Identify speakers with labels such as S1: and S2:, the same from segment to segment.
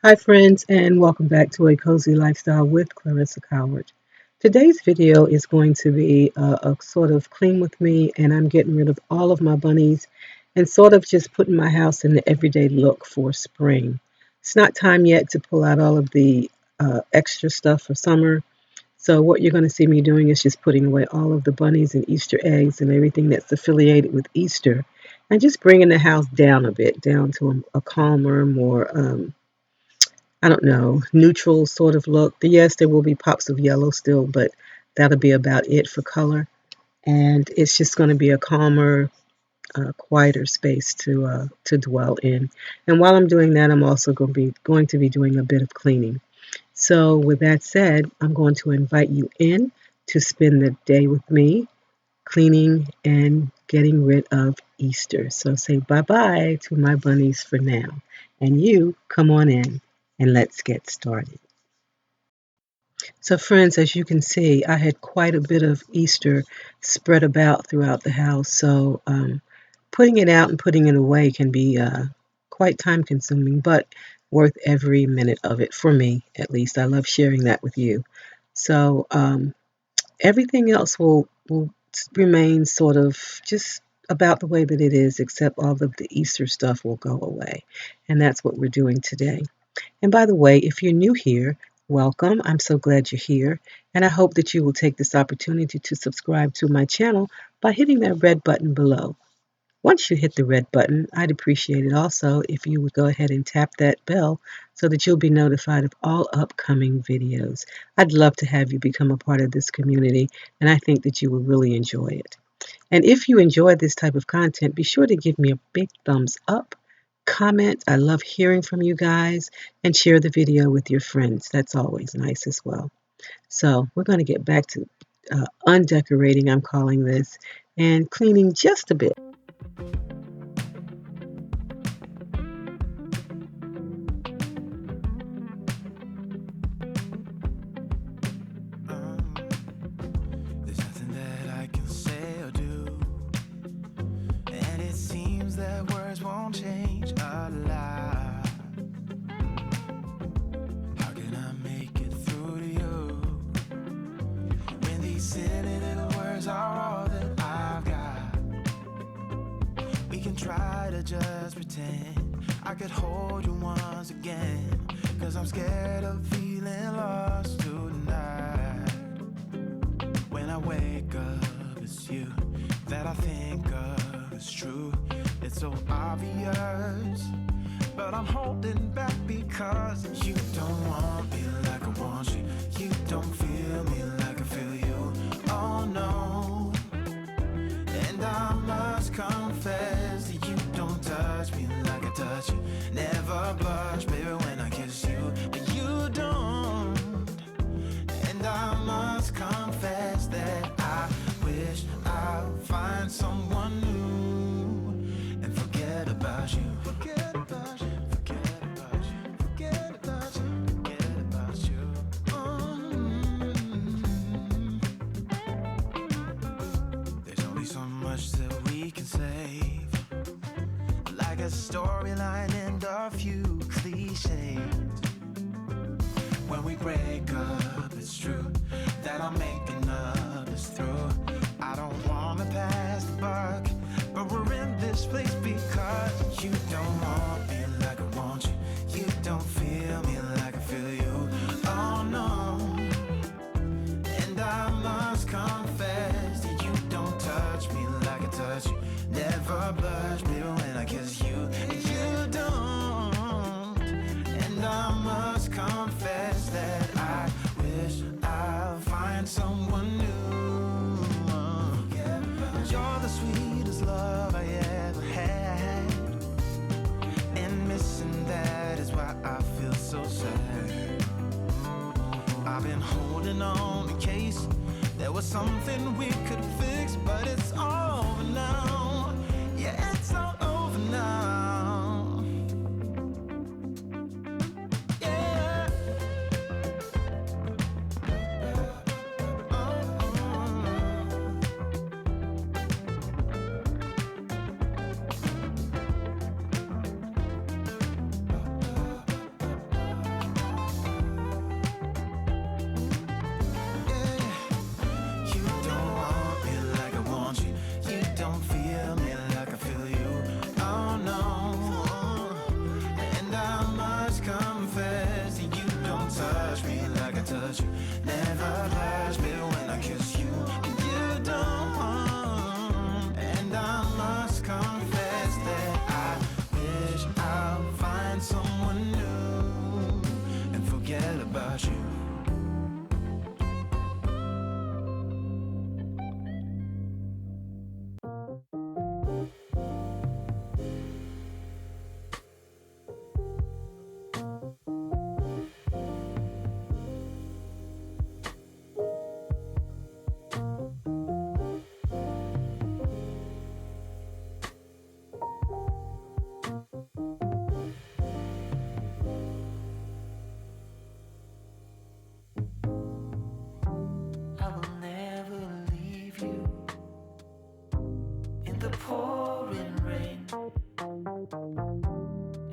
S1: Hi, friends, and welcome back to A Cozy Lifestyle with Clarissa Coward. Today's video is going to be a sort of clean with me, and I'm getting rid of all of my bunnies and sort of just putting my house in the everyday look for spring. It's not time yet to pull out all of the extra stuff for summer. So, what you're going to see me doing is just putting away all of the bunnies and Easter eggs and everything that's affiliated with Easter and just bringing the house down a bit, down to a calmer, more I don't know, neutral sort of look. Yes, there will be pops of yellow still, but that'll be about it for color. And it's just going to be a calmer, quieter space to dwell in. And while I'm doing that, I'm also going to be doing a bit of cleaning. So with that said, I'm going to invite you in to spend the day with me, cleaning and getting rid of Easter. So say bye-bye to my bunnies for now. And you come on in and let's get started. So, friends, as you can see, I had quite a bit of Easter spread about throughout the house. So, putting it out and putting it away can be quite time consuming, but worth every minute of it for me, at least. I love sharing that with you. So, everything else will remain sort of just about the way that it is, except all of the Easter stuff will go away. And that's what we're doing today. And by the way, if you're new here, welcome. I'm so glad you're here. And I hope that you will take this opportunity to subscribe to my channel by hitting that red button below. Once you hit the red button, I'd appreciate it also if you would go ahead and tap that bell so that you'll be notified of all upcoming videos. I'd love to have you become a part of this community, and I think that you will really enjoy it. And if you enjoy this type of content, be sure to give me a big thumbs up, comment. I love hearing from you guys, and share the video with your friends. That's always nice as well. So we're going to get back to undecorating, I'm calling this, and cleaning just a bit.
S2: There's nothing that I can say or do, and it seems that words won't change a lot. How can I make it through to you when these silly little words are all that I've got? We can try to just pretend I could hold you once again, 'cause I'm scared of feeling lost tonight. When I wake up, it's you that I think of. It's true, it's so obvious, but I'm holding back because you don't want me like I want you. You don't feel me like I feel you. Oh no. And I must confess that you don't touch me like I touch you. Never blush, baby, when I kiss you. But you don't. And I must confess that I wish I'd find someone new and forget about you. Forget about you. Forget about you. Forget about you. Forget about you. There's only so much that we can save, like a storyline and a few cliches. When we break up, it's true that I'm making up is through. I don't wanna pass the buck, but we're in this place because you don't want me like I want you. You don't feel me like I feel you. Oh no. And I must confess that you don't touch me like I touch you. Never blush, baby, when I kiss you. And you don't. And I must confess that I wish I'd find someone new. You're the sweetest love I ever had, and missing that is why I feel so sad. I've been holding on in case there was something we could fix, but it's over now. Yeah, it's all over now. Yeah. 'cause you don't. And I must confess that I wish I'll find someone new and forget about you.
S3: I will never leave you in the pouring rain.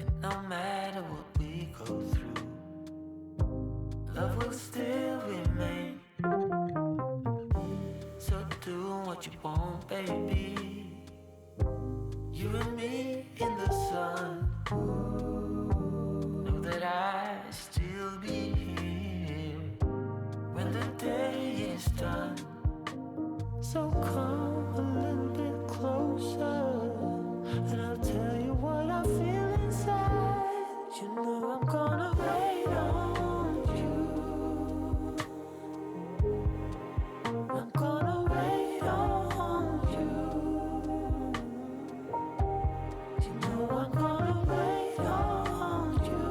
S3: And no matter what we go through, love will still remain. So do what you want, baby. You and me in the sun. Know that I still be here when the day is done. So come a little bit closer, and I'll tell you what I feel inside. You know I'm gonna wait on you. I'm gonna wait on you. You know I'm gonna wait on you.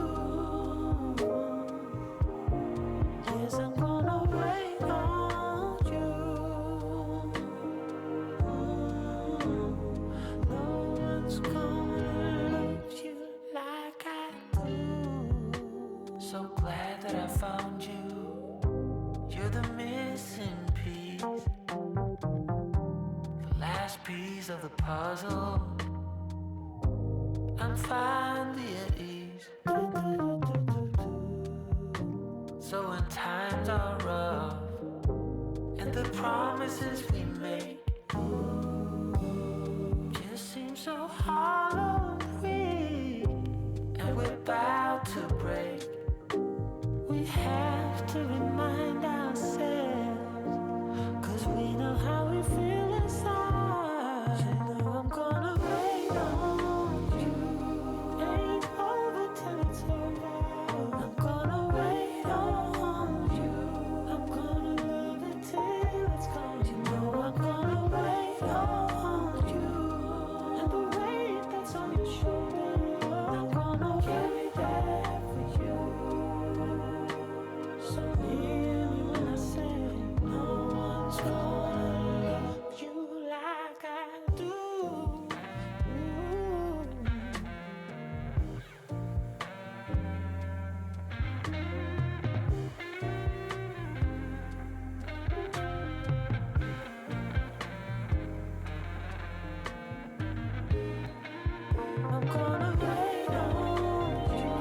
S3: Yes, I'm gonna wait on you. No one's gonna love you like I do. So glad that I found you. You're the missing piece, the last piece of the puzzle. I'm finally at ease. So when times are rough and the promises we make just seem so hollow and weak, and we're about to break, we have to remind ourselves, 'cause we know how we feel inside. You know I'm gonna wait on you. Ain't over till it's over. I'm gonna wait on you. I'm gonna love it till it's gone. You know I'm gonna wait on you. And the weight that's on your shoulder, I'm gonna carry that for you. So hear me when I say, no one's gonna love you like I do. I'm gonna wait on you.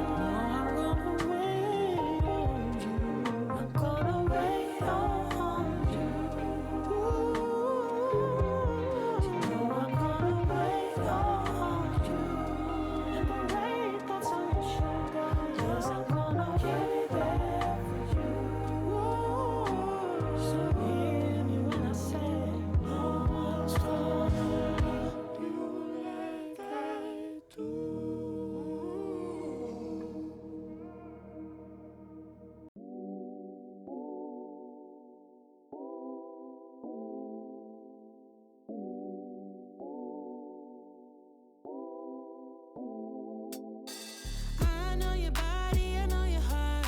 S3: I'm gonna wait on you. I'm gonna wait on you. You know I'm gonna wait on you. And the weight that's on your shoulder, yes, I'm gonna carry that for you. So hear me when I say, no one's gonna love you like I do.
S4: I know your body, I know your heart.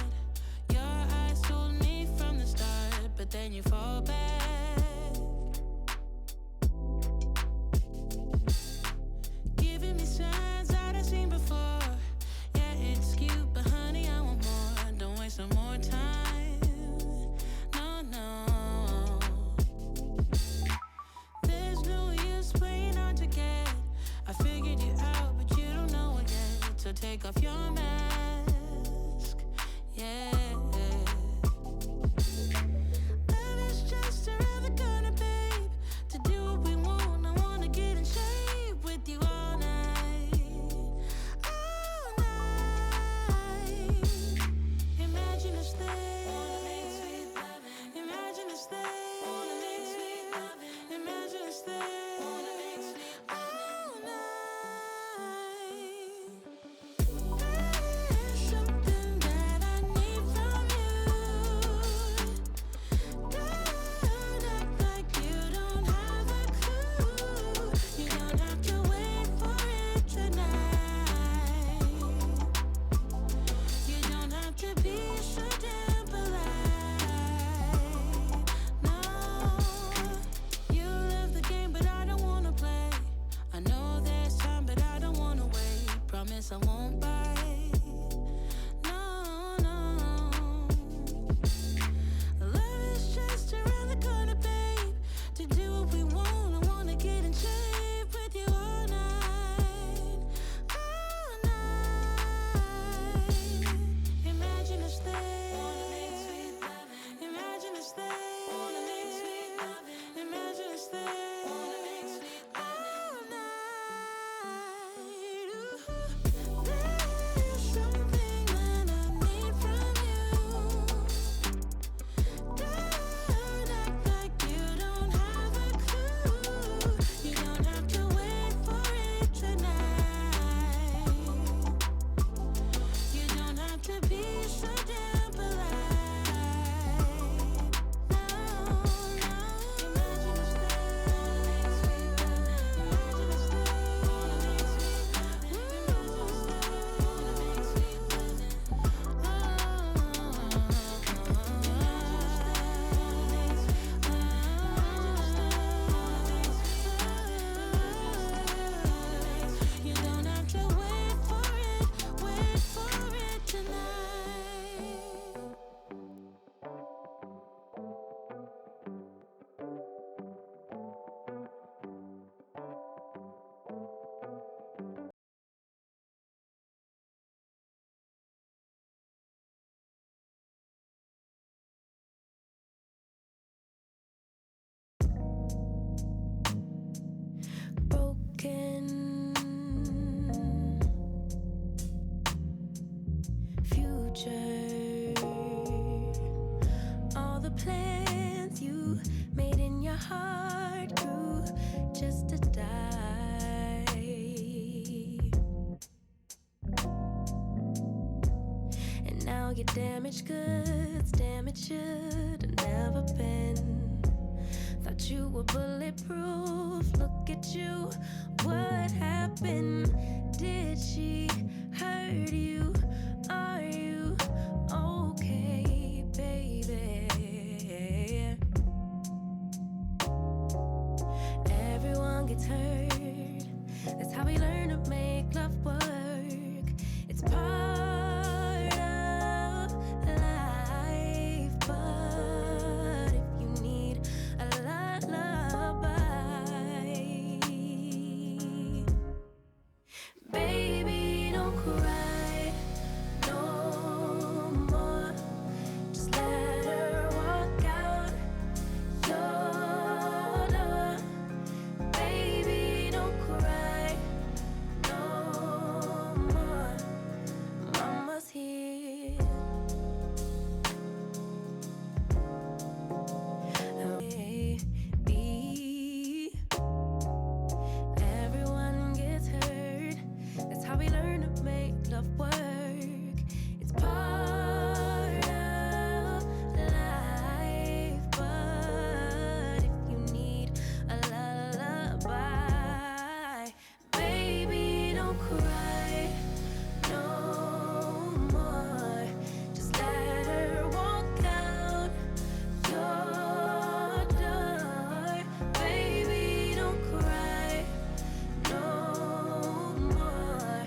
S4: Your eyes told me from the start, but then you fall back. Giving me signs that I've seen before. Yeah, it's cute, but honey, I want more. Don't waste no more time. No, no. There's no use playing hard to get. I figured you out, but you don't know it yet. So take off your mask. Yeah. Love is just around the corner, babe. To do what we want, I wanna get in shape with you all night. All night. Imagine us there. Imagine us there. future. All the plans you made in your heart grew just to die. And now your damaged goods, damaged should have never been. Thought you were bulletproof, look at you, what happened? Did she hurt you? Are you okay, baby? Everyone gets hurt, that's how we learn to make love work. It's part of life, but if you need a lullaby, baby, don't cry no more. Just let her walk out your door. Baby, don't cry no more. Mama's here. Baby, everyone gets hurt. That's how we learn to make love work. It's part of life, but if you need a lullaby, baby, don't cry no more. Just let her walk out your door. Baby, don't cry no more.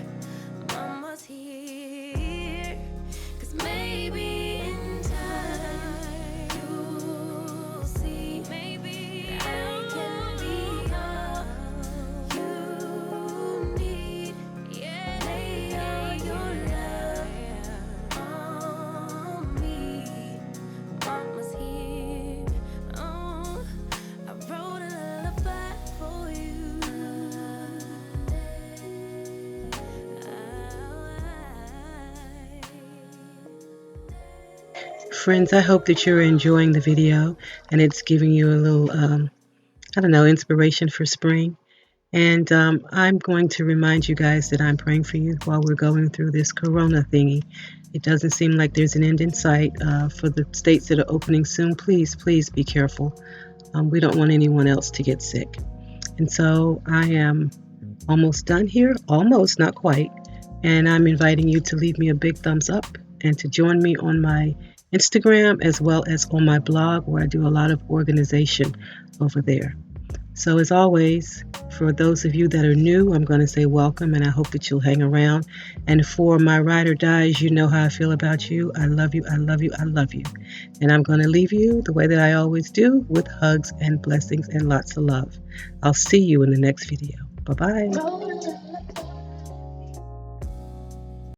S4: Mama's here. 'Cause maybe in time you'll see, maybe I can be all you need. Yeah, lay all your love on me. Mama's here. Oh, I wrote a lullaby for you.
S1: Friends, I hope that you're enjoying the video and it's giving you a little, I don't know, inspiration for spring. And I'm going to remind you guys that I'm praying for you while we're going through this corona thingy. It doesn't seem like there's an end in sight. For the states that are opening soon, please, please be careful. We don't want anyone else to get sick. And so I am almost done here, almost, not quite. And I'm inviting you to leave me a big thumbs up and to join me on my Instagram as well as on my blog where I do a lot of organization over there. So, as always, for those of you that are new, I'm going to say welcome and I hope that you'll hang around. And for my ride or dies, you know how I feel about you. I love you, I love you, I love you. And I'm going to leave you the way that I always do with hugs and blessings and lots of love. I'll see you in the next video. Bye bye.